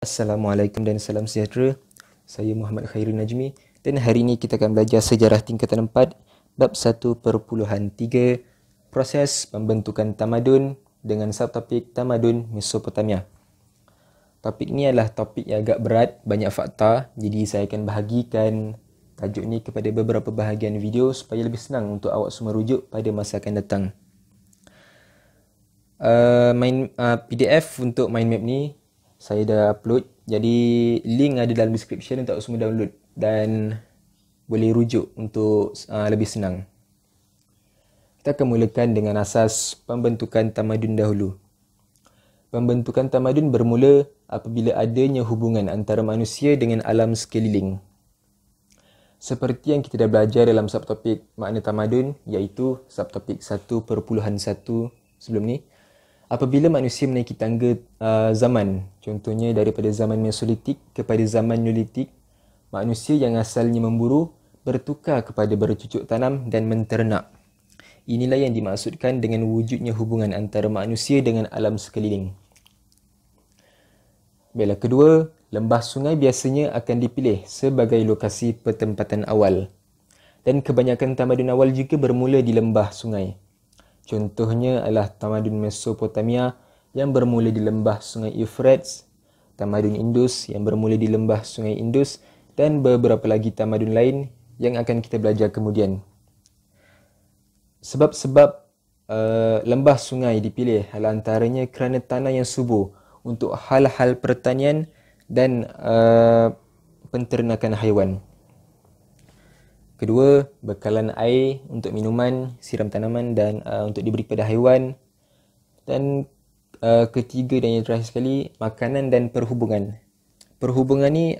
Assalamualaikum dan salam sejahtera. Saya Muhammad Khairul Najmi dan hari ini kita akan belajar sejarah tingkatan 4 bab 1.3 proses pembentukan tamadun dengan subtopik tamadun Mesopotamia. Topik ni adalah topik yang agak berat, banyak fakta, jadi saya akan bahagikan tajuk ni kepada beberapa bahagian video supaya lebih senang untuk awak semua rujuk pada masa akan datang. PDF untuk mind map ni saya dah upload, jadi link ada dalam description untuk semua download dan boleh rujuk untuk lebih senang. Kita akan mulakan dengan asas pembentukan tamadun dahulu. Pembentukan tamadun bermula apabila adanya hubungan antara manusia dengan alam sekeliling. Seperti yang kita dah belajar dalam subtopik makna tamadun, iaitu subtopik 1.1 sebelum ni. Apabila manusia menaiki tangga zaman, contohnya daripada zaman Mesolitik kepada zaman Neolitik, manusia yang asalnya memburu bertukar kepada bercucuk tanam dan menternak. Inilah yang dimaksudkan dengan wujudnya hubungan antara manusia dengan alam sekeliling. Baiklah, kedua, lembah sungai biasanya akan dipilih sebagai lokasi pertempatan awal. Dan kebanyakan tamadun awal juga bermula di lembah sungai. Contohnya adalah tamadun Mesopotamia yang bermula di lembah sungai Euphrates, tamadun Indus yang bermula di lembah sungai Indus dan beberapa lagi tamadun lain yang akan kita belajar kemudian. Sebab-sebab lembah sungai dipilih adalah antaranya kerana tanah yang subur untuk hal-hal pertanian dan penternakan haiwan. Kedua, bekalan air untuk minuman, siram tanaman dan untuk diberi kepada haiwan. Dan ketiga dan yang terakhir sekali, makanan dan perhubungan. Perhubungan ni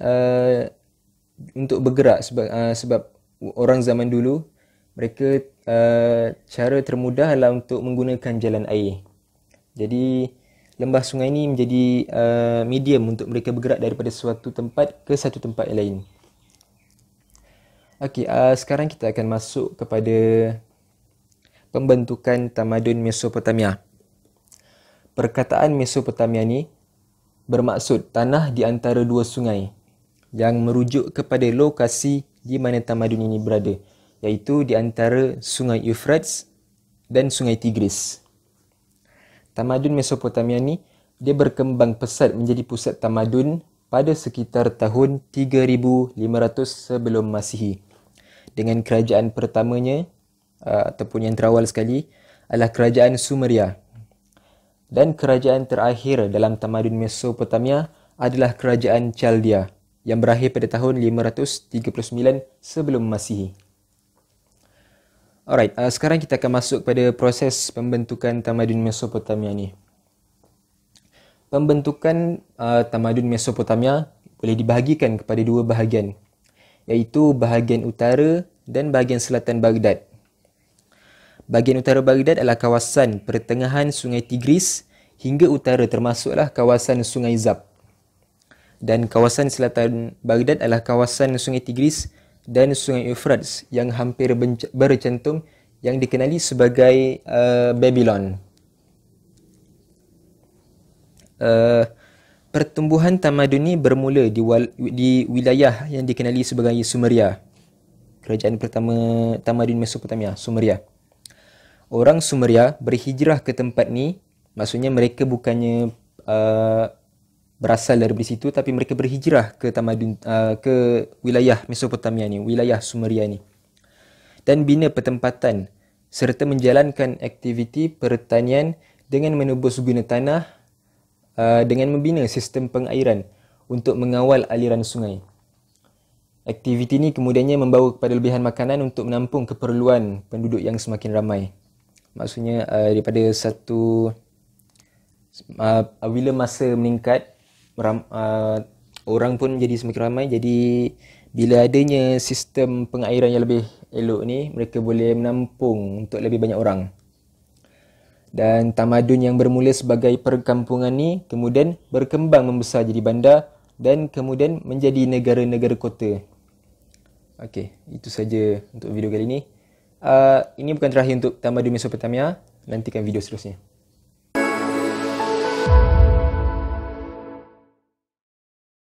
untuk bergerak sebab orang zaman dulu, mereka cara termudah adalah untuk menggunakan jalan air. Jadi lembah sungai ni menjadi medium untuk mereka bergerak daripada suatu tempat ke satu tempat yang lain. Okey, sekarang kita akan masuk kepada pembentukan tamadun Mesopotamia. Perkataan Mesopotamia ni bermaksud tanah di antara dua sungai yang merujuk kepada lokasi di mana tamadun ini berada, iaitu di antara sungai Euphrates dan sungai Tigris. Tamadun Mesopotamia ni dia berkembang pesat menjadi pusat tamadun pada sekitar tahun 3500 sebelum Masihi. Dengan kerajaan pertamanya ataupun yang terawal sekali adalah kerajaan Sumeria. Dan kerajaan terakhir dalam tamadun Mesopotamia adalah kerajaan Chaldea yang berakhir pada tahun 539 sebelum Masihi. Alright, sekarang kita akan masuk pada proses pembentukan tamadun Mesopotamia ni. Pembentukan tamadun Mesopotamia boleh dibahagikan kepada dua bahagian, iaitu bahagian utara dan bahagian selatan Baghdad. Bahagian utara Baghdad adalah kawasan pertengahan sungai Tigris hingga utara termasuklah kawasan sungai Zab. Dan kawasan selatan Baghdad adalah kawasan sungai Tigris dan sungai Euphrates yang hampir bercantum yang dikenali sebagai Babylon. Pertumbuhan tamadun ni bermula di wilayah yang dikenali sebagai Sumeria. Kerajaan pertama tamadun Mesopotamia, Sumeria. Orang Sumeria berhijrah ke tempat ni, maksudnya mereka bukannya berasal dari situ, tapi mereka berhijrah ke tamadun ke wilayah Mesopotamia ni, wilayah Sumeria ni. Dan bina pertempatan serta menjalankan aktiviti pertanian dengan menebus guna tanah dengan membina sistem pengairan untuk mengawal aliran sungai. Aktiviti ini kemudiannya membawa kepada lebihan makanan untuk menampung keperluan penduduk yang semakin ramai. Maksudnya daripada bila masa meningkat, orang pun jadi semakin ramai. Jadi bila adanya sistem pengairan yang lebih elok ni, mereka boleh menampung untuk lebih banyak orang. Dan tamadun yang bermula sebagai perkampungan ni kemudian berkembang membesar jadi bandar dan kemudian menjadi negara-negara kota. Okey, itu saja untuk video kali ini. Ini bukan terakhir untuk tamadun Mesopotamia. Nantikan video seterusnya.